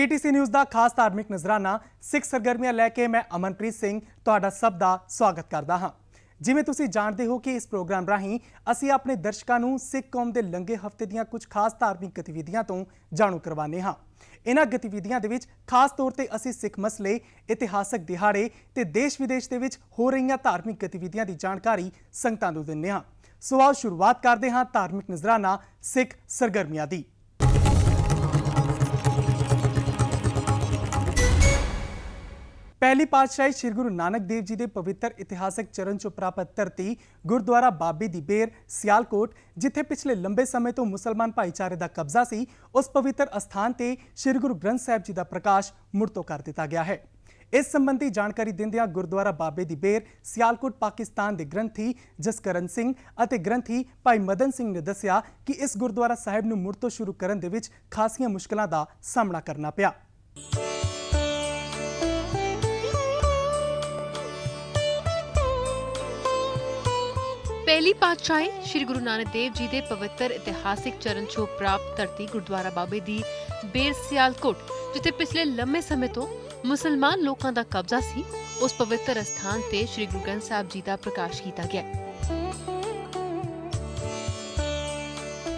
PTC news का खास धार्मिक नजराना सिख सरगर्मियां लैके मैं अमनप्रीत सिंह तुहाडा सब दा स्वागत करदा हां। जिवें तुसीं जाणदे हो कि इस प्रोग्राम राहीं असीं अपने दर्शकां नूं सिख कौम दे लंघे हफ्ते दीआं कुछ खास धार्मिक गतिविधियां तों जाणू करवाने हां। इन्हां गतिविधियां दे विच खास तौर ते असीं सिख मसले, इतिहासक दिहाड़े ते देश विदेश दे विच हो रहीआं धार्मिक गतिविधियां दी जानकारी संगतां नूं दिंदे हां। सो आओ शुरुआत करदे हां धार्मिक नजराना सिख सरगर्मियां दी। पहली पातशाही श्री गुरु नानक देव जी के पवित्र इतिहासक चरण चों प्राप्त धरती गुरुद्वारा बाबे दी बेर सियालकोट, जिथे पिछले लंबे समय तो मुसलमान भाईचारे का कब्जा सी, उस पवित्र स्थान ते श्री गुरु ग्रंथ साहिब जी का प्रकाश मुड़ तो कर दिता गया है। इस संबंधी जानकारी दिंदियां गुरुद्वारा बाबे दी बेर सियालकोट पाकिस्तान के ग्रंथी जसकरण सिंह अते ग्रंथी भाई मदन सिंह ने दस्सिया कि इस गुरुद्वारा साहिब नूं मुड़ तो शुरू करन दे विच खासियां मुश्किलां दा सामना करना पिया। पहली पातशाही श्री गुरु नानक देव जी के पवित्र इतिहासिक चरण छो प्राप्त धरती गुरुद्वारा बाबे दी बेर सियालकोट, जिथे पिछले लंबे समय तो मुसलमान लोगों का कब्जा सी, उस पवित्र स्थान ते श्री गुरु ग्रंथ साहिब जी का प्रकाश किया गया।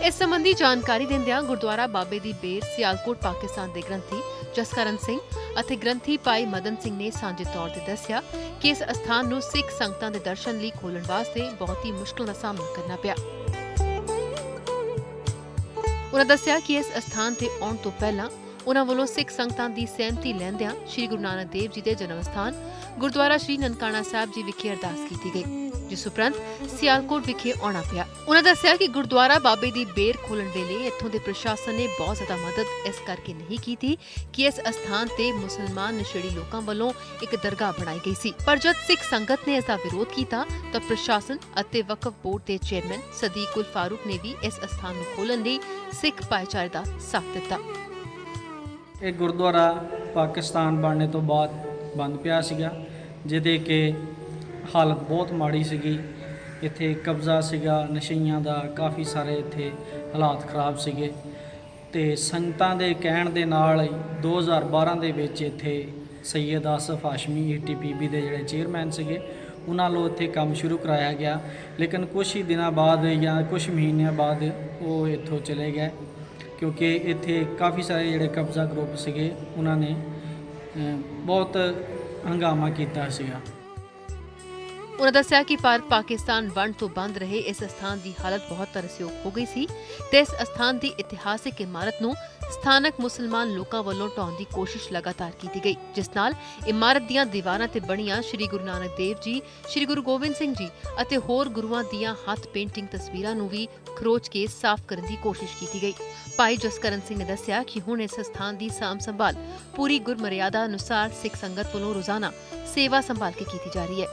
इस संबंधी जानकारी दिंदियां गुरुद्वारा बाबे दी बेर सियालकोट पाकिस्तान के ग्रंथी जसकरण सिंह ਅਤੇ ਗ੍ਰੰਥੀ ਭਾਈ ਮਦਨ ਸਿੰਘ ਨੇ ਸਾਂਝੇ ਤੌਰ ਤੇ ਦੱਸਿਆ ਕਿ ਇਸ ਸਥਾਨ ਨੂੰ ਸਿੱਖ ਸੰਗਤਾਂ ਦੇ ਦਰਸ਼ਨ ਲਈ ਖੋਲਣ ਵਾਸਤੇ ਬਹੁਤ ਹੀ ਮੁਸ਼ਕਲ ਦਾ ਸਾਹਮਣਾ ਕਰਨਾ ਪਿਆ। ਉਹਨਾਂ ਦੱਸਿਆ ਕਿ ਇਸ ਸਥਾਨ ਤੇ ਆਉਣ ਤੋਂ ਪਹਿਲਾਂ ਉਹਨਾਂ ਵੱਲੋਂ ਸਿੱਖ ਸੰਗਤਾਂ ਦੀ ਸਹਿਮਤੀ ਲੈਂਦਿਆਂ ਸ੍ਰੀ ਗੁਰੂ ਨਾਨਕ ਦੇਵ ਜੀ ਦੇ ਜਨਮ ਸਥਾਨ ਗੁਰਦੁਆਰਾ ਸ੍ਰੀ ਨਨਕਾਣਾ ਸਾਹਿਬ ਜੀ ਵਿਖੇ ਅਰਦਾਸ ਕੀਤੀ ਗਈ, ਜਿਸ ਉਪਰੰਤ ਸਿਆਲਕੋਟ ਵਿਖੇ ਆਉਣਾ ਪਿਆ। ਉਹਨਾਂ ਦੱਸਿਆ ਕਿ ਗੁਰਦੁਆਰਾ ਬਾਬੇ ਦੀ ਬੇਰ ਖੋਲਣ ਵੇਲੇ ਇੱਥੋਂ ਦੇ ਪ੍ਰਸ਼ਾਸਨ ਨੇ ਬਹੁਤ ਜ਼ਿਆਦਾ ਮਦਦ ਇਸ ਕਰਕੇ ਨਹੀਂ ਕੀਤੀ ਕਿ ਇਸ ਸਥਾਨ ਤੇ ਮੁਸਲਮਾਨ ਨਸ਼ੇੜੀ ਲੋਕਾਂ ਵੱਲੋਂ ਇੱਕ ਦਰਗਾਹ ਬਣਾਈ ਗਈ ਸੀ, ਪਰ ਜਦ ਸਿੱਖ ਸੰਗਤ ਨੇ ਇਸ ਦਾ ਵਿਰੋਧ ਕੀਤਾ ਤਾਂ ਪ੍ਰਸ਼ਾਸਨ ਅਤੇ ਵਕਫ ਬੋਰਡ ਦੇ ਚੇਅਰਮੈਨ ਸਦੀਕ ਉਲ ਫਾਰੂਕ ਨੇ ਵੀ ਇਸ ਸਥਾਨ ਨੂੰ ਖੋਲਣ ਲਈ ਸਿੱਖ ਭਾਈਚਾਰੇ ਦਾ ਸਾਥ ਦਿੱਤਾ। ਇਹ ਗੁਰਦੁਆਰਾ ਪਾਕਿਸਤਾਨ ਬਣਨੇ ਤੋਂ ਬਾਅਦ ਬੰਦ ਪਿਆ ਸੀਗਾ, ਜਿਹਦੇ ਕਿ ਹਾਲਤ ਬਹੁਤ ਮਾੜੀ ਸੀਗੀ। ਇੱਥੇ ਕਬਜ਼ਾ ਸੀਗਾ ਨਸ਼ਈਆਂ ਦਾ, ਕਾਫੀ ਸਾਰੇ ਇੱਥੇ ਹਾਲਾਤ ਖਰਾਬ ਸੀਗੇ ਤੇ ਸੰਗਤਾਂ ਦੇ ਕਹਿਣ ਦੇ ਨਾਲ 2012 ਦੇ ਵਿੱਚ ਇੱਥੇ ਸੈਯਦ ਆਸਫ ਹਾਸ਼ਮੀ ਈਟੀਪੀਬੀ ਦੇ ਜਿਹੜੇ ਚੇਅਰਮੈਨ ਸੀਗੇ, ਉਹਨਾਂ ਵੱਲੋਂ ਇੱਥੇ ਕੰਮ ਸ਼ੁਰੂ ਕਰਾਇਆ ਗਿਆ। ਲੇਕਿਨ ਕੁਛ ਹੀ ਦਿਨਾਂ ਬਾਅਦ ਜਾਂ ਕੁਛ ਮਹੀਨਿਆਂ ਬਾਅਦ ਉਹ ਇੱਥੋਂ ਚਲੇ ਗਏ, ਕਿਉਂਕਿ ਇੱਥੇ ਕਾਫੀ ਸਾਰੇ ਜਿਹੜੇ ਕਬਜ਼ਾ ਗਰੁੱਪ ਸੀਗੇ ਉਹਨਾਂ ਨੇ ਬਹੁਤ ਹੰਗਾਮਾ ਕੀਤਾ ਸੀਗਾ। ਉਹਨਾਂ ਦੱਸਿਆ ਕਿ ਭਾਰਤ ਪਾਕਿਸਤਾਨ ਵੰਡ ਤੋਂ ਬੰਦ ਰਹੇ ਇਸ ਸਥਾਨ ਦੀ ਹਾਲਤ ਬਹੁਤ ਤਰਸਯੋਗ ਹੋ ਗਈ ਸੀ ਤੇ ਇਸ ਸਥਾਨ ਦੀ ਇਤਿਹਾਸਿਕ ਇਮਾਰਤ ਨੂੰ ਸਥਾਨਕ ਮੁਸਲਮਾਨ ਲੋਕਾਂ ਵੱਲੋਂ ਢਾਉਣ ਦੀ ਕੋਸ਼ਿਸ਼ ਲਗਾਤਾਰ ਕੀਤੀ ਗਈ, ਜਿਸ ਨਾਲ ਇਮਾਰਤ ਦੀਆਂ ਦੀਵਾਰਾਂ ਤੇ ਬਣੀਆਂ ਸ਼੍ਰੀ ਗੁਰੂ ਨਾਨਕ ਦੇਵ ਜੀ, ਸ਼੍ਰੀ ਗੁਰੂ ਗੋਬਿੰਦ ਸਿੰਘ ਜੀ ਅਤੇ ਹੋਰ ਗੁਰੂਆਂ ਦੀਆਂ ਹੱਥ ਪੇਂਟਿੰਗ ਤਸਵੀਰਾਂ ਨੂੰ ਵੀ ਖਰੋਚ ਕੇ ਸਾਫ਼ ਕਰਨ ਦੀ ਕੋਸ਼ਿਸ਼ ਕੀਤੀ ਗਈ। ਭਾਈ ਜਸਕਰਨ ਸਿੰਘ ਨੇ ਦੱਸਿਆ ਕਿ ਹੁਣ ਇਸ ਸਥਾਨ ਦੀ ਸਾਂਭ ਸੰਭਾਲ ਪੂਰੀ ਗੁਰਮਰਿਆਦਾ ਅਨੁਸਾਰ ਸਿੱਖ ਸੰਗਤ ਵੱਲੋਂ ਰੋਜ਼ਾਨਾ ਸੇਵਾ ਸੰਭਾਲ ਕੇ ਕੀਤੀ ਜਾ ਰਹੀ ਹੈ।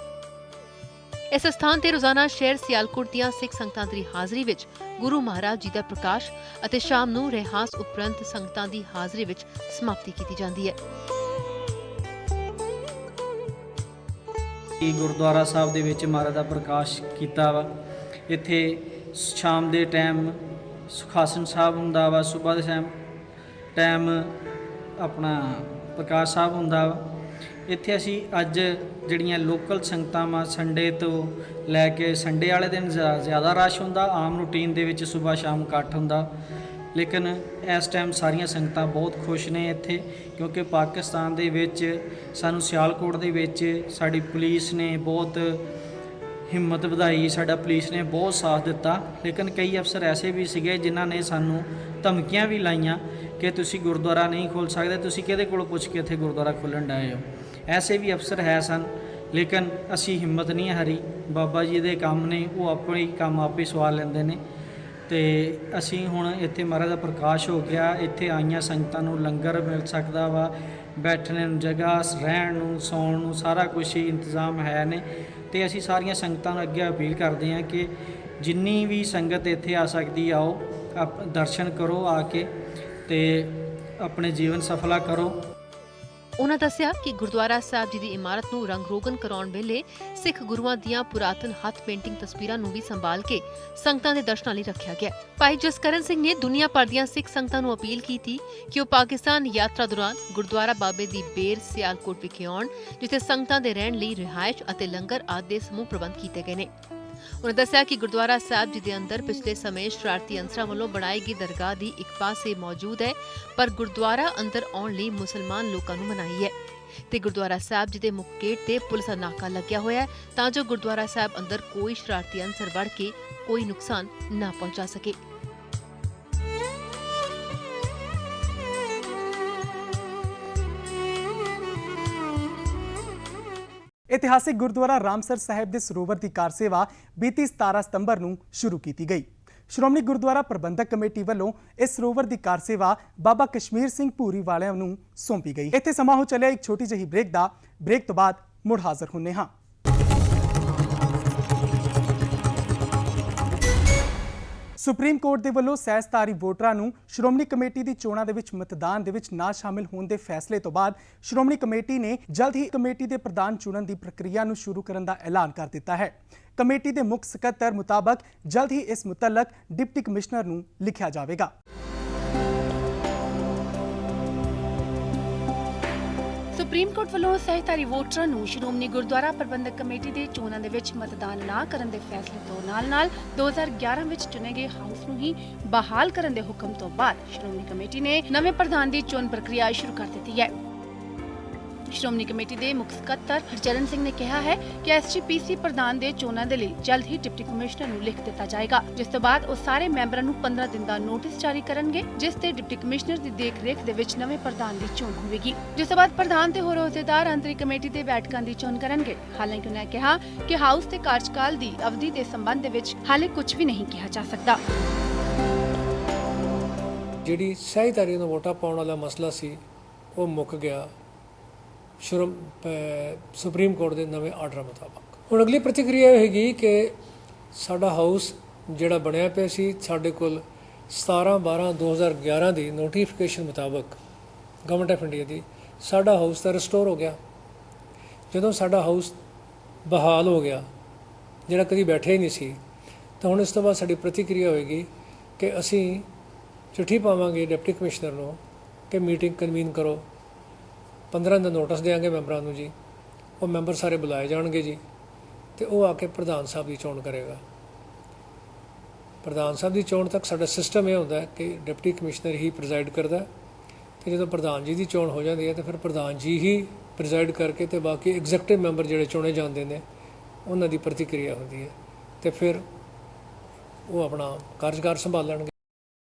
ਇਸ ਸਥਾਨ ਤੇ ਰੋਜ਼ਾਨਾ ਸ਼ਹਿਰ ਸਿਆਲਕੋਟ ਦੀਆਂ ਸਿੱਖ ਸੰਗਤਾਂ ਦੀ ਹਾਜ਼ਰੀ ਵਿੱਚ ਗੁਰੂ ਮਹਾਰਾਜ ਜੀ ਦਾ ਪ੍ਰਕਾਸ਼ ਅਤੇ ਸ਼ਾਮ ਨੂੰ ਰਹਿਰਾਸ ਉਪਰੰਤ ਸੰਗਤਾਂ ਦੀ ਹਾਜ਼ਰੀ ਵਿੱਚ ਸਮਾਪਤੀ ਕੀਤੀ ਜਾਂਦੀ ਹੈ। ਗੁਰਦੁਆਰਾ ਸਾਹਿਬ ਦੇ ਵਿੱਚ ਮਹਾਰਾਜ ਦਾ ਪ੍ਰਕਾਸ਼ ਕੀਤਾ ਵਾ। ਇੱਥੇ ਸ਼ਾਮ ਦੇ ਟਾਈਮ ਸੁਖਾਸਨ ਸਾਹਿਬ ਹੁੰਦਾ ਵਾ, ਸੁਬਹ ਦੇ ਟਾਈਮ ਆਪਣਾ ਪ੍ਰਕਾਸ਼ ਸਾਹਿਬ ਹੁੰਦਾ ਵਾ। ਇੱਥੇ ਅਸੀਂ ਅੱਜ ਜਿਹੜੀਆਂ ਲੋਕਲ ਸੰਗਤਾਂ ਵਾ, ਸੰਡੇ ਤੋਂ ਲੈ ਕੇ ਸੰਡੇ ਵਾਲੇ ਦਿਨ ਜ਼ਿਆਦਾ ਰਸ਼ ਹੁੰਦਾ, ਆਮ ਰੂਟੀਨ ਦੇ ਵਿੱਚ ਸੁਬਹ ਸ਼ਾਮ ਇਕੱਠ ਹੁੰਦਾ। ਲੇਕਿਨ ਇਸ ਟਾਈਮ ਸਾਰੀਆਂ ਸੰਗਤਾਂ ਬਹੁਤ ਖੁਸ਼ ਨੇ ਇੱਥੇ, ਕਿਉਂਕਿ ਪਾਕਿਸਤਾਨ ਦੇ ਵਿੱਚ ਸਾਨੂੰ ਸਿਆਲਕੋਟ ਦੇ ਵਿੱਚ ਸਾਡੀ ਪੁਲਿਸ ਨੇ ਬਹੁਤ ਹਿੰਮਤ ਵਧਾਈ, ਸਾਡਾ ਪੁਲਿਸ ਨੇ ਬਹੁਤ ਸਾਥ ਦਿੱਤਾ। ਲੇਕਿਨ ਕਈ ਅਫਸਰ ਐਸੇ ਵੀ ਸੀਗੇ ਜਿਨ੍ਹਾਂ ਨੇ ਸਾਨੂੰ ਧਮਕੀਆਂ ਵੀ ਲਾਈਆਂ ਕਿ ਤੁਸੀਂ ਗੁਰਦੁਆਰਾ ਨਹੀਂ ਖੋਲ੍ਹ ਸਕਦੇ, ਤੁਸੀਂ ਕਿਹਦੇ ਕੋਲੋਂ ਪੁੱਛ ਕੇ ਇੱਥੇ ਗੁਰਦੁਆਰਾ ਖੋਲ੍ਹਣ ਡਏ ਹੋ। ਐਸੇ ਵੀ ਅਫਸਰ ਹੈ ਸਨ, ਲੇਕਿਨ ਅਸੀਂ ਹਿੰਮਤ ਨਹੀਂ ਹਾਰੀ। ਬਾਬਾ ਜੀ ਦੇ ਕੰਮ ਨੇ, ਉਹ ਆਪਣੇ ਕੰਮ ਆਪੇ ਸਵਾਰ ਲੈਂਦੇ ਨੇ ਤੇ ਅਸੀਂ ਹੁਣ ਇੱਥੇ ਮਹਾਰਾਜ ਦਾ ਪ੍ਰਕਾਸ਼ ਹੋ ਗਿਆ। ਇੱਥੇ ਆਈਆਂ ਸੰਗਤਾਂ ਨੂੰ ਲੰਗਰ ਮਿਲ ਸਕਦਾ ਵਾ, ਬੈਠਣ ਨੂੰ ਜਗ੍ਹਾ, ਰਹਿਣ ਨੂੰ, ਸੌਣ ਨੂੰ, ਸਾਰਾ ਕੁਛ ਹੀ ਇੰਤਜ਼ਾਮ ਹੈ ਨੇ। ਤੇ ਅਸੀਂ ਸਾਰੀਆਂ ਸੰਗਤਾਂ ਨੂੰ ਅੱਗੇ ਅਪੀਲ ਕਰਦੇ ਹਾਂ ਕਿ ਜਿੰਨੀ ਵੀ ਸੰਗਤ ਇੱਥੇ ਆ ਸਕਦੀ ਆਓ, ਦਰਸ਼ਨ ਕਰੋ ਆ ਕੇ ਤੇ ਆਪਣੇ ਜੀਵਨ ਸਫਲਾ ਕਰੋ। ਉਨ੍ਹਾਂ ਦੱਸਿਆ ਕਿ ਗੁਰਦੁਆਰਾ ਸਾਹਿਬ ਜੀ ਦੀ ਇਮਾਰਤ ਨੂੰ ਰੰਗ ਰੋਗਨ ਕਰਾਉਣ ਵੇਲੇ ਸਿੱਖ ਗੁਰੂਆਂ ਦੀਆਂ ਪੁਰਾਤਨ ਹੱਥ ਪੇਂਟਿੰਗ ਤਸਵੀਰਾਂ ਨੂੰ ਵੀ ਸੰਭਾਲ ਕੇ ਸੰਗਤਾਂ ਦੇ ਦਰਸ਼ਨਾਂ ਲਈ ਰੱਖਿਆ ਗਿਆ। ਭਾਈ ਜਸਕਰਨ ਸਿੰਘ ਨੇ ਦੁਨੀਆ ਭਰ ਦੀਆਂ ਸਿੱਖ ਸੰਗਤਾਂ ਨੂੰ ਅਪੀਲ ਕੀਤੀ ਕਿ ਉਹ ਪਾਕਿਸਤਾਨ ਯਾਤਰਾ ਦੌਰਾਨ ਗੁਰਦੁਆਰਾ ਬਾਬੇ ਦੀ ਬੇਰ ਸਿਆਲਕੋਟ ਵਿਖੇ ਆਉਣ, ਜਿੱਥੇ ਸੰਗਤਾਂ ਦੇ ਰਹਿਣ ਲਈ ਰਿਹਾਇਸ਼ ਅਤੇ ਲੰਗਰ ਆਦਿ ਦੇ ਸਮੂਹ ਪ੍ਰਬੰਧ ਕੀਤੇ ਗਏ ਨੇ। ਉਨ੍ਹਾਂ ਦੱਸਿਆ ਕਿ ਗੁਰਦੁਆਰਾ ਸਾਹਿਬ ਜੀ ਦੇ ਅੰਦਰ ਪਿਛਲੇ ਸਮੇਂ ਸ਼ਰਾਰਤੀ ਅਨਸਰਾਂ ਵੱਲੋਂ ਬਣਾਈ ਗਈ ਦਰਗਾਹ ਦੀ ਇੱਕ ਪਾਸੇ ਮੌਜੂਦ ਹੈ, ਪਰ ਗੁਰਦੁਆਰਾ ਅੰਦਰ ਆਉਣ ਲਈ ਮੁਸਲਮਾਨ ਲੋਕਾਂ ਨੂੰ ਮਨਾਹੀ ਹੈ ਤੇ ਗੁਰਦੁਆਰਾ ਸਾਹਿਬ ਜੀ ਦੇ ਮੁੱਖ ਗੇਟ ਤੇ ਪੁਲਿਸ ਦਾ ਨਾਕਾ ਲੱਗਿਆ ਹੋਇਆ ਹੈ ਤਾਂ ਜੋ ਗੁਰਦੁਆਰਾ ਸਾਹਿਬ ਅੰਦਰ ਕੋਈ ਸ਼ਰਾਰਤੀ ਅਨਸਰ ਵੜ ਕੇ ਕੋਈ ਨੁਕਸਾਨ ਨਾ ਪਹੁੰਚਾ ਸਕੇ। ਇਤਿਹਾਸਿਕ ਗੁਰਦੁਆਰਾ ਰਾਮਸਰ ਸਾਹਿਬ ਦੇ ਸਰੋਵਰ ਦੀ ਕਾਰ ਸੇਵਾ ਬੀਤੀ 17 ਸਤੰਬਰ ਨੂੰ ਸ਼ੁਰੂ ਕੀਤੀ ਗਈ। ਸ਼੍ਰੋਮਣੀ ਗੁਰਦੁਆਰਾ ਪ੍ਰਬੰਧਕ ਕਮੇਟੀ ਵੱਲੋਂ ਇਸ ਸਰੋਵਰ ਦੀ ਕਾਰ ਸੇਵਾ ਬਾਬਾ ਕਸ਼ਮੀਰ ਸਿੰਘ ਭੂਰੀ ਵਾਲਿਆਂ ਨੂੰ ਸੌਂਪੀ ਗਈ। ਇੱਥੇ ਸਮਾਂ ਹੋ ਚੱਲਿਆ ਇੱਕ ਛੋਟੀ ਜਿਹੀ ਬ੍ਰੇਕ ਤੋਂ ਬਾਅਦ ਮੁੜ ਹਾਜ਼ਰ ਹੁੰਨੇ ਹਾਂ। ਸੁਪਰੀਮ ਕੋਰਟ ਦੇ ਵੱਲੋਂ ਸੈਸਧਾਰੀ ਵੋਟਰਾਂ ਨੂੰ ਸ਼੍ਰੋਮਣੀ ਕਮੇਟੀ ਦੀ ਚੋਣਾਂ ਦੇ ਵਿੱਚ ਮਤਦਾਨ ਦੇ ਵਿੱਚ ਨਾ ਸ਼ਾਮਿਲ ਹੋਣ ਦੇ ਫੈਸਲੇ ਤੋਂ ਬਾਅਦ ਸ਼੍ਰੋਮਣੀ ਕਮੇਟੀ ਨੇ ਜਲਦ ਹੀ ਕਮੇਟੀ ਦੇ ਪ੍ਰਧਾਨ ਚੁਣਨ ਦੀ ਪ੍ਰਕਿਰਿਆ ਨੂੰ ਸ਼ੁਰੂ ਕਰਨ ਦਾ ਐਲਾਨ ਕਰ ਦਿੱਤਾ ਹੈ। ਕਮੇਟੀ ਦੇ ਮੁੱਖ ਸਕੱਤਰ ਮੁਤਾਬਕ ਜਲਦ ਹੀ ਇਸ ਮੁਤਲਕ ਡਿਪਟੀ ਕਮਿਸ਼ਨਰ ਨੂੰ ਲਿਖਿਆ ਜਾਵੇਗਾ। ਸੁਪਰੀਮ ਕੋਰਟ ਵੱਲੋਂ ਸਹਿਕਾਰੀ ਵੋਟਰਾਂ ਨੂੰ ਸ਼੍ਰੋਮਣੀ ਗੁਰਦੁਆਰਾ ਪ੍ਰਬੰਧਕ ਕਮੇਟੀ ਦੇ ਚੋਣਾਂ ਦੇ ਵਿੱਚ ਮਤਦਾਨ ਨਾ ਕਰਨ ਦੇ ਫੈਸਲੇ ਤੋਂ ਨਾਲ-ਨਾਲ 2011 ਵਿੱਚ ਚੁਣੇ ਗਏ ਹਾਊਸ ਨੂੰ ਹੀ ਬਹਾਲ ਕਰਨ ਦੇ ਹੁਕਮ ਤੋਂ ਬਾਅਦ ਸ਼੍ਰੋਮਣੀ ਕਮੇਟੀ ਨੇ ਨਵੇਂ ਪ੍ਰਧਾਨ ਦੀ ਚੋਣ ਪ੍ਰਕਿਰਿਆ ਸ਼ੁਰੂ ਕਰ ਦਿੱਤੀ ਹੈ। ਸ਼੍ਰੋਮਣੀ ਕਮੇਟੀ ਦੇ ਮੁੱਖ ਸਕੱਤਰ ਹਰਚਰਨ ਸਿੰਘ ਨੇ ਕਿਹਾ ਹੈ ਕਿ ਐਸਜੀਪੀਸੀ ਪ੍ਰਧਾਨ ਦੇ ਚੋਣਾਂ ਦੇ ਲਈ ਜਲਦ ਹੀ ਡਿਪਟੀ ਕਮਿਸ਼ਨਰ ਨੂੰ ਲਿਖ ਦਿੱਤਾ ਜਾਏਗਾ, ਜਿਸ ਤੋਂ ਬਾਅਦ ਉਹ ਸਾਰੇ ਮੈਂਬਰਾਂ ਨੂੰ 15 ਦਿਨ ਦਾ ਨੋਟਿਸ ਜਾਰੀ ਕਰਨਗੇ, ਜਿਸ ਤੇ ਡਿਪਟੀ ਕਮਿਸ਼ਨਰ ਦੀ ਦੇਖ-ਰੇਖ ਦੇ ਵਿੱਚ ਨਵੇਂ ਪ੍ਰਧਾਨ ਦੀ ਚੋਣ ਹੋਵੇਗੀ, ਜਿਸ ਤੋਂ ਬਾਅਦ ਪ੍ਰਧਾਨ ਤੇ ਹੋਰ ਅਹੁਦੇਦਾਰ ਅੰਤਰੀ ਕਮੇਟੀ ਦੇ ਬੈਠਕਾਂ ਦੀ ਚੋਣ ਕਰਨਗੇ। ਹਾਲਾਂਕਿ ਉਹਨਾਂ ਨੇ ਕਿਹਾ ਕਿ ਹਾਊਸ ਦੇ ਕਾਰਜਕਾਲ ਦੀ ਅਵਧੀ ਦੇ ਸੰਬੰਧ ਦੇ ਵਿੱਚ ਹਾਲੇ ਕੁਝ ਵੀ ਨਹੀਂ ਕਿਹਾ ਜਾ ਸਕਦਾ। ਜਿਹੜੀ ਸਹਿਕਾਰੀ ਨੂੰ ਵੋਟਾਂ ਪਾਉਣ ਵਾਲਾ ਮਸਲਾ ਸੀ ਉਹ ਮੁੱਕ ਗਿਆ ਸੁਪਰੀਮ ਕੋਰਟ ਦੇ ਨਵੇਂ ਆਰਡਰ ਮੁਤਾਬਕ। ਹੁਣ ਅਗਲੀ ਪ੍ਰਤੀਕਿਰਿਆ ਹੋਏਗੀ ਕਿ ਸਾਡਾ ਹਾਊਸ ਜਿਹੜਾ ਬਣਿਆ ਪਿਆ ਸੀ, ਸਾਡੇ ਕੋਲ 17/12/2011 ਦੀ ਨੋਟੀਫਿਕੇਸ਼ਨ ਮੁਤਾਬਕ ਗਵਰਨਮੈਂਟ ਆਫ ਇੰਡੀਆ ਦੀ ਸਾਡਾ ਹਾਊਸ ਤਾਂ ਰਿਸਟੋਰ ਹੋ ਗਿਆ। ਜਦੋਂ ਸਾਡਾ ਹਾਊਸ ਬਹਾਲ ਹੋ ਗਿਆ, ਜਿਹੜਾ ਕਦੀ ਬੈਠਿਆ ਹੀ ਨਹੀਂ ਸੀ, ਤਾਂ ਹੁਣ ਇਸ ਤੋਂ ਬਾਅਦ ਸਾਡੀ ਪ੍ਰਤੀਕਿਰਿਆ ਹੋਏਗੀ ਕਿ ਅਸੀਂ ਚਿੱਠੀ ਪਾਵਾਂਗੇ ਡਿਪਟੀ ਕਮਿਸ਼ਨਰ ਨੂੰ ਕਿ ਮੀਟਿੰਗ ਕਨਵੀਨ ਕਰੋ। 15 ਦਿਨ ਨੋਟਿਸ ਦੇਵਾਂਗੇ ਮੈਂਬਰਾਂ ਨੂੰ ਜੀ, ਉਹ ਮੈਂਬਰ ਸਾਰੇ ਬੁਲਾਏ ਜਾਣਗੇ ਜੀ, ਤੇ ਉਹ ਆ ਕੇ ਪ੍ਰਧਾਨ ਸਾਹਿਬ ਦੀ ਚੋਣ ਕਰੇਗਾ। ਪ੍ਰਧਾਨ ਸਾਹਿਬ ਦੀ ਚੋਣ ਤੱਕ ਸਾਡਾ ਸਿਸਟਮ ਇਹ ਹੁੰਦਾ ਕਿ ਡਿਪਟੀ ਕਮਿਸ਼ਨਰ ਹੀ ਪ੍ਰੈਜ਼ਾਈਡ ਕਰਦਾ, ਤੇ ਜਦੋਂ ਪ੍ਰਧਾਨ ਜੀ ਦੀ ਚੋਣ ਹੋ ਜਾਂਦੀ ਹੈ ਤਾਂ ਫਿਰ ਪ੍ਰਧਾਨ ਜੀ ਹੀ ਪ੍ਰੈਜ਼ਾਈਡ ਕਰਕੇ ਤੇ ਬਾਕੀ ਐਗਜ਼ੈਕਟਿਵ ਮੈਂਬਰ ਜਿਹੜੇ ਚੁਣੇ ਜਾਂਦੇ ਨੇ ਉਹਨਾਂ ਦੀ ਪ੍ਰਤੀਕਿਰਿਆ ਹੁੰਦੀ ਹੈ, ਤੇ ਫਿਰ ਉਹ ਆਪਣਾ ਕਾਰਜਕਾਰ ਸੰਭਾਲਣਗੇ।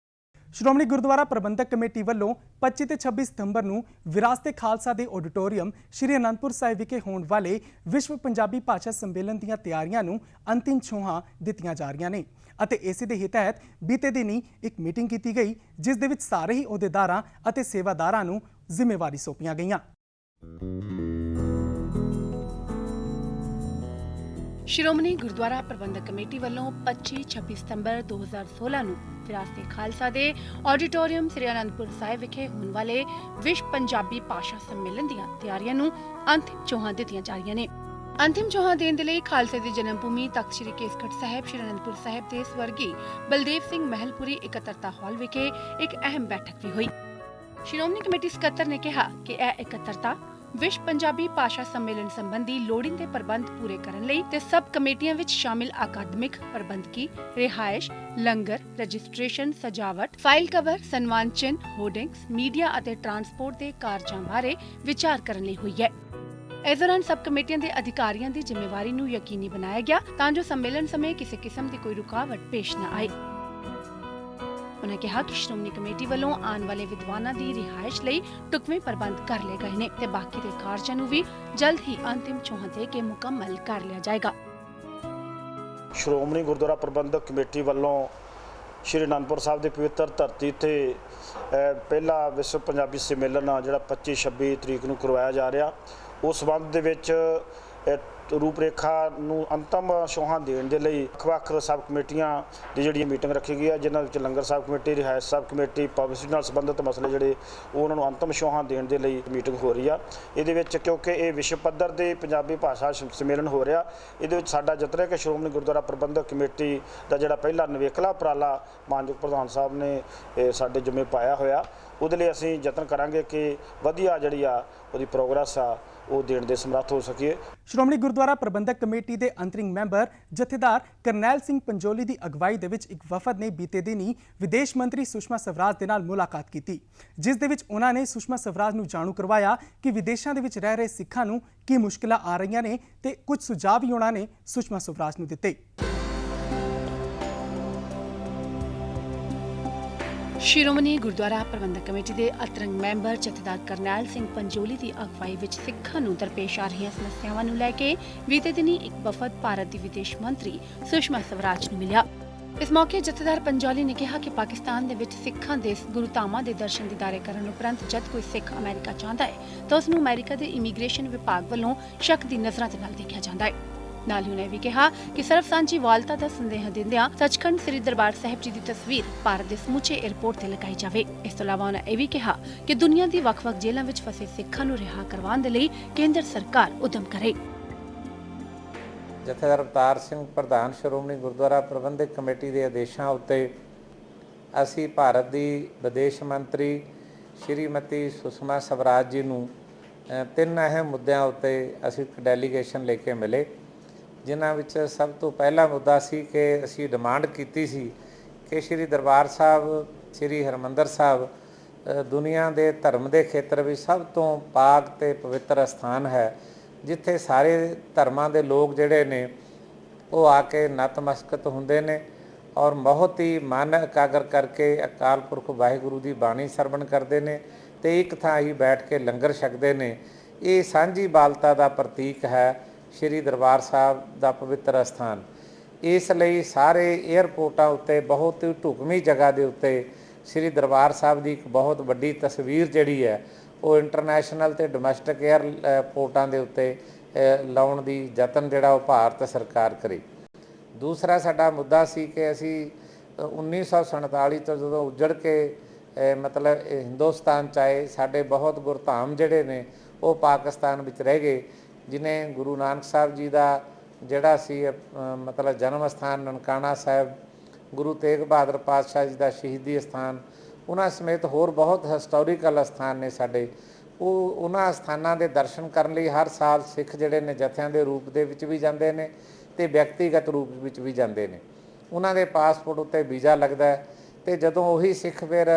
ਸ਼੍ਰੋਮਣੀ ਗੁਰਦੁਆਰਾ ਪ੍ਰਬੰਧਕ ਕਮੇਟੀ ਵੱਲੋਂ 25 ਤੇ 26 ਸਤੰਬਰ ਨੂੰ ਵਿਰਾਸਤ-ਏ ਖਾਲਸਾ ਦੇ ਆਡੀਟੋਰੀਅਮ ਸ਼੍ਰੀ ਅਨੰਦਪੁਰ ਸਾਹਿਬ ਵਿਖੇ ਹੋਣ ਵਾਲੇ ਵਿਸ਼ਵ ਪੰਜਾਬੀ ਭਾਸ਼ਾ ਸੰਮੇਲਨ ਦੀਆਂ ਤਿਆਰੀਆਂ ਨੂੰ ਅੰਤਿਮ ਛੋਹਾਂ ਦਿੱਤੀਆਂ ਜਾ ਰਹੀਆਂ ਨੇ ਅਤੇ ਇਸੇ ਦੇ ਹੀ ਤਹਿਤ ਬੀਤੇ ਦਿਨੀ ਇੱਕ ਮੀਟਿੰਗ ਕੀਤੀ ਗਈ, ਜਿਸ ਦੇ ਵਿੱਚ ਸਾਰੇ ਹੀ ਅਹੁਦੇਦਾਰਾਂ ਅਤੇ ਸੇਵਾਦਾਰਾਂ ਨੂੰ ਜ਼ਿੰਮੇਵਾਰੀ ਸੌਂਪੀਆਂ ਗਈਆਂ। ਸ਼੍ਰੋਮਣੀ ਗੁਰਦੁਆਰਾ ਪ੍ਰਬੰਧਕ ਕਮੇਟੀ ਵੱਲੋਂ 25-26 ਸਤੰਬਰ 2016 ਨੂੰ ਵਿਰਾਸਤ-ਏ ਖਾਲਸਾ ਦੇ ਆਡੀਟੋਰੀਅਮ ਸ੍ਰੀ ਅਨੰਦਪੁਰ ਸਾਹਿਬ ਵਿਖੇ ਹੋਣ ਵਾਲੇ ਵਿਸ਼ਵ ਪੰਜਾਬੀ ਭਾਸ਼ਾ ਸੰਮੇਲਨ ਦੀਆਂ ਤਿਆਰੀਆਂ ਨੂੰ ਅੰਤਿਮ ਛੋਹਾਂ ਦਿੱਤੀਆਂ ਜਾ ਰਹੀਆਂ ਨੇ। ਅੰਤਿਮ ਛੋਹਾਂ ਦੇਣ ਦੇ ਲਈ ਖਾਲਸੇ ਦੀ ਜਨਮ ਭੂਮੀ ਤਖਤ ਸ੍ਰੀ ਕੇਸਗੜ੍ਹ ਸਾਹਿਬ ਸ੍ਰੀ ਅਨੰਦਪੁਰ ਸਾਹਿਬ ਦੇ ਸਵਰਗੀ ਬਲਦੇਵ ਸਿੰਘ ਮਹਿਲਪੁਰੀ ਇਕੱਤਰਤਾ ਹਾਲ ਵਿਖੇ ਇੱਕ ਅਹਿਮ ਬੈਠਕ ਵੀ ਹੋਈ। ਸ਼੍ਰੋਮਣੀ ਕਮੇਟੀ ਸਕੱਤਰ ਨੇ ਕਿਹਾ ਕਿ ਇਹ ਇਕੱਤਰਤਾ ਵਿਸ਼ਵ ਪੰਜਾਬੀ ਭਾਸ਼ਾ ਸੰਮੇਲਨ ਸੰਬੰਧੀ ਲੋੜੀਂਦੇ ਪ੍ਰਬੰਧ ਪੂਰੇ ਕਰਨ ਲਈ ਤੇ ਸਬ ਕਮੇਟੀਆਂ ਵਿੱਚ ਸ਼ਾਮਿਲ ਅਕਾਦਮਿਕ, ਪ੍ਰਬੰਧਕੀ, ਰਿਹਾਇਸ਼, ਲੰਗਰ, ਰਜਿਸਟ੍ਰੇਸ਼ਨ, ਸਜਾਵਟ, ਫਾਈਲ ਕਵਰ, ਸਨਮਾਨ ਚਿੰਨ੍ਹ, ਹੋਰਡਿੰਗਸ, ਮੀਡੀਆ ਅਤੇ ਟਰਾਂਸਪੋਰਟ ਦੇ ਕਾਰਜਾਂ ਬਾਰੇ ਵਿਚਾਰ ਕਰਨ ਲਈ ਹੋਈ ਹੈ। ਇਸ ਦੌਰਾਨ ਸਬ ਕਮੇਟੀਆਂ ਦੇ ਅਧਿਕਾਰੀਆਂ ਦੀ ਜ਼ਿੰਮੇਵਾਰੀ ਨੂੰ ਯਕੀਨੀ ਬਣਾਇਆ ਗਿਆ ਤਾਂ ਜੋ ਸੰਮੇਲਨ ਸਮੇਂ ਕਿਸੇ ਕਿਸਮ ਦੀ ਕੋਈ ਰੁਕਾਵਟ ਪੇਸ਼ ਨਾ ਆਏ। ਉਨ੍ਹਾਂ ਕਿਹਾ ਕਿ ਸ਼੍ਰੋਮਣੀ ਕਮੇਟੀ ਵੱਲੋਂ ਆਉਣ ਵਾਲੇ ਵਿਦਵਾਨਾਂ ਦੀ ਰਿਹਾਇਸ਼ ਲਈ ਢੁਕਵੇਂ ਪ੍ਰਬੰਧ ਕਰ ਲਏ ਗਏ ਨੇ ਤੇ ਬਾਕੀ ਦੇ ਕਾਰਜਾਂ ਨੂੰ ਵੀ ਜਲਦ ਹੀ ਅੰਤਿਮ ਛੋਹਾਂ ਦੇ ਕੇ ਮੁਕੰਮਲ ਕਰ ਲਿਆ ਜਾਏਗਾ। ਸ਼੍ਰੋਮਣੀ ਗੁਰਦੁਆਰਾ ਪ੍ਰਬੰਧਕ ਕਮੇਟੀ ਵੱਲੋਂ ਸ਼੍ਰੀ ਅਨੰਦਪੁਰ ਸਾਹਿਬ ਦੀ ਪਵਿੱਤਰ ਧਰਤੀ ਤੇ ਪਹਿਲਾ ਵਿਸ਼ਵ ਪੰਜਾਬੀ ਸੰਮੇਲਨ ਜਿਹੜਾ 25-26 ਤਰੀਕ ਨੂੰ ਕਰਵਾਇਆ ਜਾ ਰਿਹਾ, ਉਸ ਸੰਬੰਧ ਦੇ ਵਿੱਚ ਰੂਪਰੇਖਾ ਨੂੰ ਅੰਤਮ ਛੋਹਾਂ ਦੇਣ ਦੇ ਲਈ ਵੱਖ-ਵੱਖ ਸਬ ਕਮੇਟੀਆਂ ਦੀ ਜਿਹੜੀ ਮੀਟਿੰਗ ਰੱਖੀ ਗਈ ਹੈ, ਜਿਨ੍ਹਾਂ ਵਿੱਚ ਲੰਗਰ ਸਾਹਿਬ ਕਮੇਟੀ, ਰਿਹਾਇਸ਼ ਸਾਹਿਬ ਕਮੇਟੀ, ਪਬਲਿਸਿਟੀ ਨਾਲ ਸੰਬੰਧਿਤ ਮਸਲੇ ਜਿਹੜੇ ਉਹਨਾਂ ਨੂੰ ਅੰਤਮ ਛੋਹਾਂ ਦੇਣ ਦੇ ਲਈ ਮੀਟਿੰਗ ਹੋ ਰਹੀ ਆ। ਇਹਦੇ ਵਿੱਚ ਕਿਉਂਕਿ ਇਹ ਵਿਸ਼ਵ ਪੱਧਰ ਦੇ ਪੰਜਾਬੀ ਭਾਸ਼ਾ ਸੰਮੇਲਨ ਹੋ ਰਿਹਾ, ਇਹਦੇ ਵਿੱਚ ਸਾਡਾ ਯਤਨ ਹੈ ਕਿ ਸ਼੍ਰੋਮਣੀ ਗੁਰਦੁਆਰਾ ਪ੍ਰਬੰਧਕ ਕਮੇਟੀ ਦਾ ਜਿਹੜਾ ਪਹਿਲਾ ਨਵੇਕਲਾ ਉਪਰਾਲਾ ਮਾਨਯੋਗ ਪ੍ਰਧਾਨ ਸਾਹਿਬ ਨੇ ਸਾਡੇ ਜ਼ਿੰਮੇ ਪਾਇਆ ਹੋਇਆ, ਉਹਦੇ ਲਈ ਅਸੀਂ ਯਤਨ ਕਰਾਂਗੇ ਕਿ ਵਧੀਆ ਜਿਹੜੀ ਆ ਉਹਦੀ ਪ੍ਰੋਗਰੈਸ ਆ ਉਹ ਦੇਣ ਦੇ ਸਮਰੱਥ ਹੋ ਸਕੀਏ। ਸ਼੍ਰੋਮਣੀ ਗੁਰਦੁਆਰਾ ਪ੍ਰਬੰਧਕ ਕਮੇਟੀ ਦੇ ਅੰਤਰਿੰਗ ਮੈਂਬਰ ਜਥੇਦਾਰ ਕਰਨੈਲ ਸਿੰਘ ਪੰਜੋਲੀ ਦੀ ਅਗਵਾਈ ਦੇ ਵਿੱਚ ਇੱਕ ਵਫਦ ਨੇ ਬੀਤੇ ਦਿਨੀ ਵਿਦੇਸ਼ ਮੰਤਰੀ ਸੁਸ਼ਮਾ ਸਵਰਾਜ ਦੇ ਨਾਲ ਮੁਲਾਕਾਤ ਕੀਤੀ, ਜਿਸ ਦੇ ਵਿੱਚ ਉਹਨਾਂ ਨੇ ਸੁਸ਼ਮਾ ਸਵਰਾਜ ਨੂੰ ਜਾਣੂ ਕਰਵਾਇਆ ਕਿ ਵਿਦੇਸ਼ਾਂ ਦੇ ਵਿੱਚ ਰਹਿ ਰਹੇ ਸਿੱਖਾਂ ਨੂੰ ਕੀ ਮੁਸ਼ਕਿਲਾਂ ਆ ਰਹੀਆਂ ਨੇ ਤੇ ਕੁਝ ਸੁਝਾਅ ਵੀ ਉਹਨਾਂ ਨੇ ਸੁਸ਼ਮਾ ਸਵਰਾਜ ਨੂੰ ਦਿੱਤੇ। ਸ਼੍ਰੋਮਣੀ ਗੁਰਦੁਆਰਾ ਪ੍ਰਬੰਧਕ ਕਮੇਟੀ ਦੇ ਅੰਤਰਿੰਗ ਮੈਂਬਰ ਜਥੇਦਾਰ ਕਰਨੈਲ ਸਿੰਘ ਪੰਜੋਲੀ ਦੀ ਅਗਵਾਈ ਵਿੱਚ ਸਿੱਖਾਂ ਨੂੰ ਦਰਪੇਸ਼ ਆ ਰਹੀਆਂ ਸਮੱਸਿਆਵਾਂ ਨੂੰ ਲੈ ਕੇ ਬੀਤੇ ਦਿਨੀ ਇੱਕ ਵਫਦ ਭਾਰਤ ਦੀ ਵਿਦੇਸ਼ ਮੰਤਰੀ ਸੁਸ਼ਮਾ ਸਵਰਾਜ ਨੂੰ ਮਿਲਿਆ। ਇਸ ਮੌਕੇ ਜਥੇਦਾਰ ਪੰਜੋਲੀ ਨੇ ਕਿਹਾ ਕਿ ਪਾਕਿਸਤਾਨ ਦੇ ਵਿੱਚ ਸਿੱਖਾਂ ਦੇ ਗੁਰਧਾਮਾਂ ਦੇ ਦਰਸ਼ਨ ਦੀਦਾਰੇ ਕਰਨ ਉਪਰੰਤ ਜਦ ਕੋਈ ਸਿੱਖ ਅਮਰੀਕਾ ਜਾਂਦਾ ਹੈ ਤਾਂ ਉਸ ਨੂੰ ਅਮਰੀਕਾ ਦੇ ਇਮੀਗ੍ਰੇਸ਼ਨ ਵਿਭਾਗ ਵੱਲੋਂ ਸ਼ੱਕ ਦੀ ਨਜ਼ਰਾਂ ਦੇ ਨਾਲ ਦੇਖਿਆ ਜਾਂਦਾ ਹੈ। ਨਾਲ ਹੀ ਉਹਨੇ ਵੀ ਕਿਹਾ ਕਿ ਸਰਬ ਸਾਂਝੀ ਵਾਲਤਾ ਦਾ ਸੰਦੇਹ ਦਿੰਦਿਆਂ ਸੱਚਖੰਡ ਸ੍ਰੀ ਦਰਬਾਰ ਸਾਹਿਬ ਜੀ ਦੀ ਤਸਵੀਰ ਭਾਰਤ ਦੇ ਸਮੁੱਚੇ ਏਅਰਪੋਰਟ ਤੇ ਲਗਾਈ ਜਾਵੇ। ਇਸ ਤੋਂ ਇਲਾਵਾ ਉਹਨੇ ਇਹ ਵੀ ਕਿਹਾ ਕਿ ਦੁਨੀਆ ਦੀ ਵੱਖ-ਵੱਖ ਜੇਲ੍ਹਾਂ ਵਿੱਚ ਫਸੇ ਸਿੱਖਾਂ ਨੂੰ ਰਿਹਾ ਕਰਵਾਉਣ ਦੇ ਲਈ ਕੇਂਦਰ ਸਰਕਾਰ ਉਦਮ ਕਰੇ। ਜਥੇਦਾਰ ਅਵਤਾਰ ਸਿੰਘ ਪ੍ਰਧਾਨ ਸ਼੍ਰੋਮਣੀ ਗੁਰਦੁਆਰਾ ਪ੍ਰਬੰਧਕ ਕਮੇਟੀ ਦੇ ਆਦੇਸ਼ਾਂ ਉੱਤੇ ਅਸੀਂ ਭਾਰਤ ਦੀ ਵਿਦੇਸ਼ ਮੰਤਰੀ ਸ਼੍ਰੀਮਤੀ ਸੁਸ਼ਮਾ ਸਵਰਾਜ ਜੀ ਨੂੰ 3 ਅਹਿਮ ਮੁੱਦਿਆਂ ਉੱਤੇ ਅਸੀਂ ਇੱਕ ਡੈਲੀਗੇਸ਼ਨ ਲੈ ਕੇ ਮਿਲੇ, ਜਿਨ੍ਹਾਂ ਵਿੱਚ ਸਭ ਤੋਂ ਪਹਿਲਾ ਮੁੱਦਾ ਸੀ ਕਿ ਅਸੀਂ ਡਿਮਾਂਡ ਕੀਤੀ ਸੀ ਕਿ ਸ਼੍ਰੀ ਦਰਬਾਰ ਸਾਹਿਬ, ਸ਼੍ਰੀ ਹਰਿਮੰਦਰ ਸਾਹਿਬ ਦੁਨੀਆ ਦੇ ਧਰਮ ਦੇ ਖੇਤਰ ਵਿੱਚ ਸਭ ਤੋਂ ਪਾਕ ਤੇ ਪਵਿੱਤਰ ਸਥਾਨ ਹੈ, ਜਿੱਥੇ ਸਾਰੇ ਧਰਮਾਂ ਦੇ ਲੋਕ ਜਿਹੜੇ ਨੇ ਉਹ ਆ ਕੇ ਨਤਮਸਤਕ ਹੁੰਦੇ ਨੇ ਔਰ ਬਹੁਤ ਹੀ ਮਨ ਇਕਾਗਰ ਕਰਕੇ ਅਕਾਲ ਪੁਰਖ ਵਾਹਿਗੁਰੂ ਦੀ ਬਾਣੀ ਸਰਵਣ ਕਰਦੇ ਨੇ ਤੇ ਇੱਕ ਥਾਂ ਹੀ ਬੈਠ ਕੇ ਲੰਗਰ ਛਕਦੇ ਨੇ। ਇਹ ਸਾਂਝੀ ਬਾਲਤਾ ਦਾ ਪ੍ਰਤੀਕ ਹੈ ਸ਼੍ਰੀ ਦਰਬਾਰ ਸਾਹਿਬ ਦਾ ਪਵਿੱਤਰ ਸਥਾਨ। ਇਸ ਲਈ ਸਾਰੇ ਏਅਰਪੋਰਟਾਂ ਉੱਤੇ ਬਹੁਤ ਹੀ ਢੁਕਵੀਂ ਜਗ੍ਹਾ ਦੇ ਉੱਤੇ ਸ਼੍ਰੀ ਦਰਬਾਰ ਸਾਹਿਬ ਦੀ ਇੱਕ ਬਹੁਤ ਵੱਡੀ ਤਸਵੀਰ ਜਿਹੜੀ ਹੈ ਉਹ ਇੰਟਰਨੈਸ਼ਨਲ ਤੇ ਡੋਮੈਸਟਿਕ ਏਅਰਪੋਰਟਾਂ ਦੇ ਉੱਤੇ ਲਾਉਣ ਦੀ ਯਤਨ ਜਿਹੜਾ ਉਹ ਭਾਰਤ ਸਰਕਾਰ ਕਰੇ। ਦੂਸਰਾ ਸਾਡਾ ਮੁੱਦਾ ਸੀ ਕਿ ਅਸੀਂ 1947 ਤੋਂ ਜਦੋਂ ਉੱਜੜ ਕੇ ਮਤਲਬ ਹਿੰਦੁਸਤਾਨ 'ਚ ਆਏ, ਸਾਡੇ ਬਹੁਤ ਗੁਰਧਾਮ ਜਿਹੜੇ ਨੇ ਉਹ ਪਾਕਿਸਤਾਨ ਵਿੱਚ ਰਹਿ ਗਏ, ਜਿਨੇ ਗੁਰੂ ਨਾਨਕ ਸਾਹਿਬ ਜੀ ਦਾ ਜਿਹੜਾ ਸੀ ਮਤਲਬ ਜਨਮ ਸਥਾਨ ਨਨਕਾਣਾ ਸਾਹਿਬ, ਗੁਰੂ ਤੇਗ ਬਹਾਦਰ ਪਾਤਸ਼ਾਹ ਜੀ ਦਾ ਸ਼ਹੀਦੀ ਸਥਾਨ, ਉਹਨਾਂ ਸਮੇਤ ਹੋਰ ਬਹੁਤ ਹਿਸਟੋਰੀਕਲ ਸਥਾਨ ਨੇ ਸਾਡੇ। ਉਹਨਾਂ ਸਥਾਨਾਂ ਦੇ ਦਰਸ਼ਨ ਕਰਨ ਲਈ ਹਰ ਸਾਲ ਸਿੱਖ ਜਿਹੜੇ ਨੇ ਜਥਿਆਂ ਦੇ ਰੂਪ ਦੇ ਵਿੱਚ ਵੀ ਜਾਂਦੇ ਨੇ ਤੇ ਵਿਅਕਤੀਗਤ ਰੂਪ ਵਿੱਚ ਵੀ ਜਾਂਦੇ ਨੇ। ਉਹਨਾਂ ਦੇ ਪਾਸਪੋਰਟ ਉੱਤੇ ਵੀਜ਼ਾ ਲੱਗਦਾ ਤੇ ਜਦੋਂ ਉਹੀ ਸਿੱਖ ਫਿਰ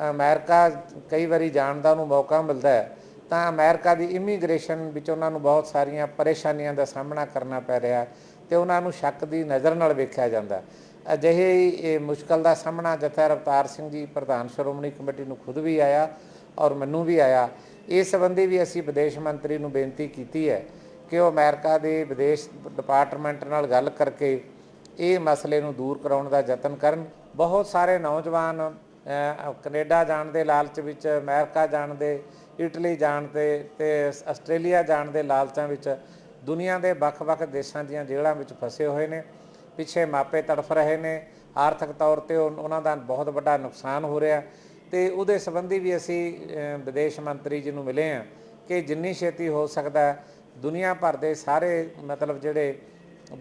ਅਮਰੀਕਾ ਕਈ ਵਾਰੀ ਜਾਣ ਦਾ ਉਹਨੂੰ ਮੌਕਾ ਮਿਲਦਾ ਹੈ ਤਾਂ ਅਮਰੀਕਾ ਦੀ ਇਮੀਗ੍ਰੇਸ਼ਨ ਵਿੱਚ ਉਹਨਾਂ ਨੂੰ ਬਹੁਤ ਸਾਰੀਆਂ ਪਰੇਸ਼ਾਨੀਆਂ ਦਾ ਸਾਹਮਣਾ ਕਰਨਾ ਪੈ ਰਿਹਾ ਤੇ ਉਹਨਾਂ ਨੂੰ ਸ਼ੱਕ ਦੀ ਨਜ਼ਰ ਨਾਲ ਵੇਖਿਆ ਜਾਂਦਾ। ਅਜਿਹੇ ਮੁਸ਼ਕਲ ਦਾ ਸਾਹਮਣਾ ਜਥੇਦਾਰ ਅਵਤਾਰ ਸਿੰਘ ਜੀ ਪ੍ਰਧਾਨ ਸ਼੍ਰੋਮਣੀ ਕਮੇਟੀ ਨੂੰ ਖੁਦ ਵੀ ਆਇਆ ਔਰ ਮੈਨੂੰ ਵੀ ਆਇਆ। ਇਸ ਸੰਬੰਧੀ ਵੀ ਅਸੀਂ ਵਿਦੇਸ਼ ਮੰਤਰੀ ਨੂੰ ਬੇਨਤੀ ਕੀਤੀ ਹੈ ਕਿ ਉਹ ਅਮਰੀਕਾ ਦੇ ਵਿਦੇਸ਼ ਡਿਪਾਰਟਮੈਂਟ ਨਾਲ ਗੱਲ ਕਰਕੇ ਇਹ ਮਸਲੇ ਨੂੰ ਦੂਰ ਕਰਾਉਣ ਦਾ ਯਤਨ ਕਰਨ। ਬਹੁਤ ਸਾਰੇ ਨੌਜਵਾਨ ਕੈਨੇਡਾ ਜਾਣ ਦੇ ਲਾਲਚ ਵਿੱਚ, ਅਮਰੀਕਾ ਜਾਣ ਦੇ, ਇਟਲੀ ਜਾਣ ਦੇ ਤੇ ਆਸਟ੍ਰੇਲੀਆ ਜਾਣ ਦੇ ਲਾਲਚਾਂ ਵਿੱਚ ਦੁਨੀਆ ਦੇ ਵੱਖ-ਵੱਖ ਦੇਸ਼ਾਂ ਦੀਆਂ ਜੇਲ੍ਹਾਂ ਵਿੱਚ ਫਸੇ ਹੋਏ ਨੇ। ਪਿੱਛੇ ਮਾਪੇ ਤੜਫ ਰਹੇ ਨੇ, ਆਰਥਿਕ ਤੌਰ ਤੇ ਉਹਨਾਂ ਦਾ ਬਹੁਤ ਵੱਡਾ ਨੁਕਸਾਨ ਹੋ ਰਿਹਾ ਤੇ ਉਹਦੇ ਸੰਬੰਧੀ ਵੀ ਅਸੀਂ ਵਿਦੇਸ਼ ਮੰਤਰੀ ਜੀ ਨੂੰ ਮਿਲੇ ਹਾਂ ਕਿ ਜਿੰਨੀ ਛੇਤੀ ਹੋ ਸਕਦਾ ਦੁਨੀਆ ਭਰ ਦੇ ਸਾਰੇ ਮਤਲਬ ਜਿਹੜੇ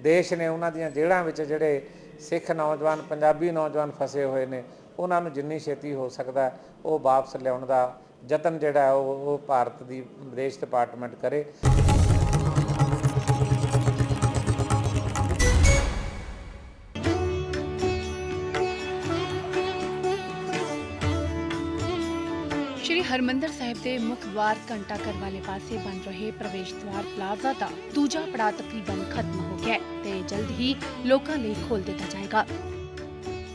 ਦੇਸ਼ ਨੇ ਉਹਨਾਂ ਦੀਆਂ ਜੇਲ੍ਹਾਂ ਵਿੱਚ ਜਿਹੜੇ ਸਿੱਖ ਨੌਜਵਾਨ, ਪੰਜਾਬੀ ਨੌਜਵਾਨ ਫਸੇ ਹੋਏ ਨੇ, ਉਹਨਾਂ ਨੂੰ ਜਿੰਨੀ ਛੇਤੀ ਹੋ ਸਕਦਾ ਉਹ ਵਾਪਸ ਲਿਆਉਣ ਦਾ ਯਤਨ ਜਿਹੜਾ ਉਹ ਭਾਰਤ ਦੀ ਵਿਦੇਸ਼ ਡਿਪਾਰਟਮੈਂਟ ਕਰੇ। ਸ਼੍ਰੀ ਹਰਿਮੰਦਰ ਸਾਹਿਬ ਦੇ ਮੁੱਖ ਦੁਆਰ ਘੰਟਾ ਘਰ ਵਾਲੇ ਪਾਸੇ ਬਣ ਰਹੇ ਪ੍ਰਵੇਸ਼ ਦੁਆਰ ਪਲਾਜ਼ਾ ਦਾ ਦੂਜਾ ਪੜਾਅ ਤਕਰੀਬਨ ਖਤਮ ਹੋ ਗਿਆ ਤੇ ਜਲਦ ਹੀ ਲੋਕਾਂ ਲਈ ਖੋਲ੍ਹ ਦਿੱਤਾ ਜਾਏਗਾ।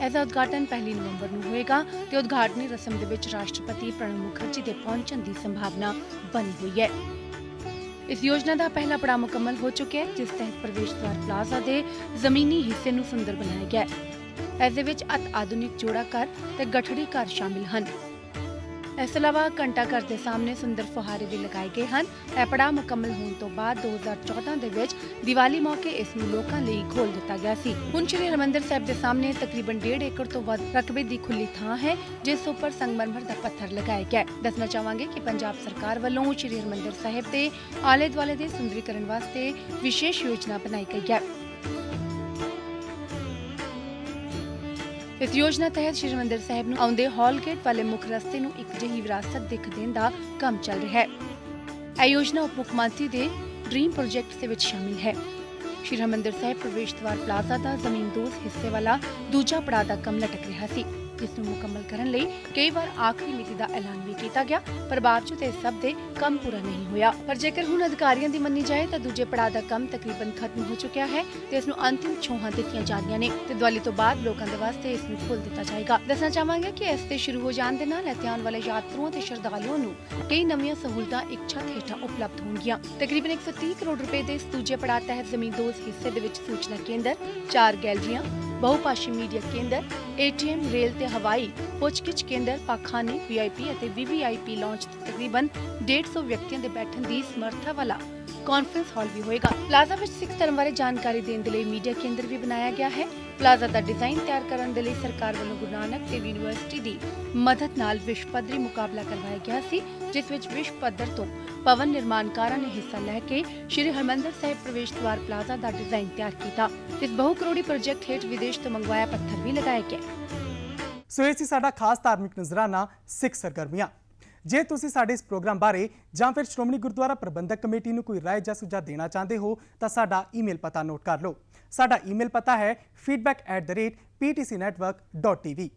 ਇਸ ਦਾ ਉਦਘਾਟਨ 1 ਨਵੰਬਰ ਨੂੰ ਹੋਏਗਾ ਤੇ ਉਦਘਾਟਨੀ ਰਸਮ ਦੇ ਵਿੱਚ ਰਾਸ਼ਟਰਪਤੀ ਪ੍ਰਣਬ ਮੁਖਰਜੀ ਦੇ ਪਹੁੰਚਣ ਦੀ ਸੰਭਾਵਨਾ ਬਣੀ ਹੋਈ ਹੈ। ਇਸ ਯੋਜਨਾ ਦਾ ਪਹਿਲਾ ਪੜਾਅ ਮੁਕੰਮਲ ਹੋ ਚੁੱਕਿਆ ਹੈ, ਜਿਸ ਤਹਿਤ ਪ੍ਰਵੇਸ਼ ਦੁਆਰ ਪਲਾਜ਼ਾ ਦੇ ਜ਼ਮੀਨੀ ਹਿੱਸੇ ਨੂੰ ਸੁੰਦਰ ਬਣਾਇਆ ਗਿਆ ਹੈ। ਇਸ ਦੇ ਵਿੱਚ ਅਤ ਆਧੁਨਿਕ ਜੋੜਾ ਘਰ ਤੇ ਗਠੜੀ ਘਰ ਸ਼ਾਮਿਲ ਹਨ। ਇਸ ਤੋਂ ਇਲਾਵਾ ਘੰਟਾ ਘਰ ਦੇ ਸਾਹਮਣੇ ਸੁੰਦਰ ਫੁਹਾਰੇ ਵੀ ਲਗਾਏ ਗਏ ਹਨ। ਇਹ ਪੜਾਅ ਮੁਕੰਮਲ ਹੋਣ ਤੋਂ ਬਾਅਦ 2014 ਦੇ ਵਿੱਚ ਦੀਵਾਲੀ ਮੌਕੇ ਇਸ ਨੂੰ ਲੋਕਾਂ ਲਈ ਖੋਲ੍ਹ ਦਿੱਤਾ ਗਿਆ ਸੀ। ਹੁਣ ਸ਼੍ਰੀ ਹਰਿਮੰਦਰ ਸਾਹਿਬ ਦੇ ਸਾਹਮਣੇ ਤਕਰੀਬਨ 1.5 ਏਕੜ ਤੋਂ ਵੱਧ ਰਕਬੇ ਦੀ ਖੁੱਲੀ ਥਾਂ ਹੈ, ਜਿਸ ਉੱਪਰ ਸੰਗਮਰਮਰ ਦਾ ਪੱਥਰ ਲਗਾਇਆ ਗਿਆ ਹੈ। ਦੱਸਣਾ ਚਾਹਾਂਗੇ ਕਿ ਪੰਜਾਬ ਸਰਕਾਰ ਵੱਲੋਂ ਸ਼੍ਰੀ ਹਰਿਮੰਦਰ ਸਾਹਿਬ ਦੇ ਆਲੇ ਦੁਆਲੇ ਦੇ ਸੁੰਦਰੀਕਰਨ ਵਾਸਤੇ ਵਿਸ਼ੇਸ਼ ਯੋਜਨਾ ਬਣਾਈ ਗਈ ਹੈ। ਇਸ ਯੋਜਨਾ ਤਹਿਤ ਸ਼੍ਰੀ ਹਰਿਮੰਦਰ ਸਾਹਿਬ ਨੂੰ ਆਉਂਦੇ ਹਾਲ ਗੇਟ ਵਾਲੇ ਮੁੱਖ ਰਸਤੇ ਨੂੰ ਇੱਕ ਜਿਹੀ ਵਿਰਾਸਤ ਦਿੱਖ ਦੇਣ ਦਾ ਕੰਮ ਚੱਲ ਰਿਹਾ ਹੈ। ਇਹ ਯੋਜਨਾ ਉਪ ਮੁੱਖ ਮੰਤਰੀ ਦੇ ਡ੍ਰੀਮ ਪ੍ਰੋਜੈਕਟ ਦੇ ਵਿੱਚ ਸ਼ਾਮਿਲ ਹੈ। ਸ਼੍ਰੀ ਹਰਿਮੰਦਰ ਸਾਹਿਬ ਪ੍ਰਵੇਸ਼ ਦਵਾਰ ਪਲਾਜ਼ਾ ਦਾ ਜ਼ਮੀਨਦੋਜ਼ ਹਿੱਸੇ ਵਾਲਾ ਦੂਜਾ ਪੜਾਅ ਦਾ ਕੰਮ ਲਟਕ ਰਿਹਾ ਸੀ, ਜਿਸ ਨੂੰ ਮੁਕੰਮਲ ਕਰਨ ਲਈ ਕਈ ਵਾਰ ਆਖਰੀ ਮਿਤੀ ਦਾ ਐਲਾਨ ਵੀ ਕੀਤਾ ਗਿਆ, ਪਰ ਬਾਵਜੂਦ ਇਸ ਸਭ ਦੇ ਕੰਮ ਪੂਰਾ ਨਹੀਂ ਹੋਇਆ। ਪਰ ਜੇਕਰ ਹੁਣ ਅਧਿਕਾਰੀਆਂ ਦੀ ਮੰਨੀ ਜਾਏ ਤਾਂ ਦੂਜੇ ਪੜਾਅ ਦਾ ਕੰਮ ਤਕਰੀਬਨ ਖਤਮ ਹੋ ਚੁੱਕਿਆ ਹੈ ਤੇ ਇਸ ਨੂੰ ਅੰਤਿਮ ਛੋਹਾਂ ਦਿੱਤੀਆਂ ਜਾ ਰਹੀਆਂ ਨੇ ਤੇ ਦੀਵਾਲੀ ਤੋਂ ਬਾਅਦ ਲੋਕਾਂ ਦੇ ਵਾਸਤੇ ਇਸ ਨੂੰ ਖੋਲ੍ਹ ਦਿੱਤਾ ਜਾਏਗਾ। ਦੱਸਣਾ ਚਾਹਾਂਗੇ ਕਿ ਇਸ ਦੇ ਸ਼ੁਰੂ ਹੋ ਜਾਣ ਦੇ ਨਾਲ ਇੱਥੇ ਆਉਣ ਵਾਲੇ ਯਾਤਰੂਆਂ ਤੇ ਸ਼ਰਧਾਲੂਆਂ ਨੂੰ ਕਈ ਨਵੀਆਂ ਸਹੂਲਤਾਂ ਇੱਕ ਛੱਤ ਹੇਠਾਂ ਉਪਲਬਧ ਹੋਣਗੀਆਂ। ਤਕਰੀਬਨ 130 ਕਰੋੜ ਰੁਪਏ ਦੇ ਇਸ ਦੂਜੇ ਪੜਾਅ ਤਹਿਤ ਜ਼ਮੀਨਦੋਜ਼ ਹਿੱਸੇ ਦੇ ਵਿੱਚ ਸੂਚਨਾ ਕੇਂਦਰ, 4 ਗੈਲਰੀਆਂ, ਬਹੁਭਾਸ਼ੀ ਮੀਡੀਆ ਕੇਂਦਰ, ATM, ਰੇਲ ਤੇ ਹਵਾਈ ਪੁੱਛਗਿੱਛ ਕੇਂਦਰ, ਪਾਖਾਨੇ, VIP ਅਤੇ VVIP ਲਾਂਚ ਤਕਰੀਬਨ 150 ਵਿਅਕਤੀਆਂ ਦੇ ਬੈਠਣ ਦੀ ਸਮਰੱਥਾ ਵਾਲਾ ਕਾਨਫਰੰਸ ਹਾਲ ਵੀ ਹੋਏਗਾ। ਪਲਾਜ਼ਾ ਵਿੱਚ ਸਿੱਖ ਧਰਮ ਬਾਰੇ ਜਾਣਕਾਰੀ ਦੇਣ ਦੇ ਲਈ ਮੀਡੀਆ ਕੇਂਦਰ ਵੀ ਬਣਾਇਆ ਗਿਆ ਹੈ। ਪਲਾਜ਼ਾ ਦਾ ਡਿਜ਼ਾਈਨ ਤਿਆਰ ਕਰਨ ਦੇ ਲਈ ਸਰਕਾਰ ਵੱਲੋਂ ਗੁਰੂ ਨਾਨਕ ਦੇਵ ਯੂਨੀਵਰਸਿਟੀ ਦੀ ਮਦਦ ਨਾਲ ਵਿਸ਼ਵ ਪੱਧਰੀ ਮੁਕਾਬਲਾ ਕਰਵਾਇਆ ਗਿਆ ਸੀ, ਜਿਸ ਵਿੱਚ ਵਿਸ਼ਵ ਪੱਧਰ ਤੋਂ ਭਵਨ ਨਿਰਮਾਣਕਾਰਾਂ ਨੇ ਹਿੱਸਾ ਲੈ ਕੇ ਸ਼੍ਰੀ ਹਰਿਮੰਦਰ ਸਾਹਿਬ ਪ੍ਰਵੇਸ਼ ਦਵਾਰ ਪਲਾਜ਼ਾ ਦਾ ਡਿਜ਼ਾਈਨ ਤਿਆਰ ਕੀਤਾ। ਇਸ ਬਹੁ ਕਰੋੜੀ ਪ੍ਰੋਜੈਕਟ ਹੇਠ ਵਿਦੇਸ਼ ਤੋਂ ਮੰਗਵਾਇਆ ਪੱਥਰ ਵੀ ਲਗਾਇਆ ਗਿਆ। ਸੋ ਇਹ ਸੀ ਸਾਡਾ ਖਾਸ ਧਾਰਮਿਕ ਨਜ਼ਰਾਨਾ ਸਿੱਖ ਸਰਗਰਮੀਆਂ। ਜੇ ਤੁਸੀਂ ਸਾਡੇ ਇਸ ਪ੍ਰੋਗਰਾਮ ਬਾਰੇ ਜਾਂ ਫਿਰ ਸ਼੍ਰੋਮਣੀ ਗੁਰਦੁਆਰਾ ਪ੍ਰਬੰਧਕ ਕਮੇਟੀ ਨੂੰ ਕੋਈ ਰਾਏ ਜਾਂ ਸੁਝਾਅ ਦੇਣਾ ਚਾਹੁੰਦੇ ਹੋ ਤਾਂ ਸਾਡਾ ਈਮੇਲ ਪਤਾ ਨੋਟ ਕਰ ਲਓ। ਸਾਡਾ ਈਮੇਲ ਪਤਾ ਹੈ feedback@ptcnetwork.tv।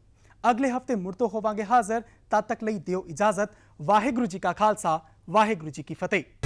ਅਗਲੇ ਹਫਤੇ ਮੁੜ ਤੋਂ ਹੋਵਾਂਗੇ ਹਾਜ਼ਰ। ਤਦ ਤੱਕ ਲਈ ਦਿਓ ਇਜਾਜ਼ਤ। ਵਾਹਿਗੁਰੂ ਜੀ ਕਾ ਖਾਲਸਾ, ਵਾਹਿਗੁਰੂ ਜੀ ਕੀ ਫਤਿਹ।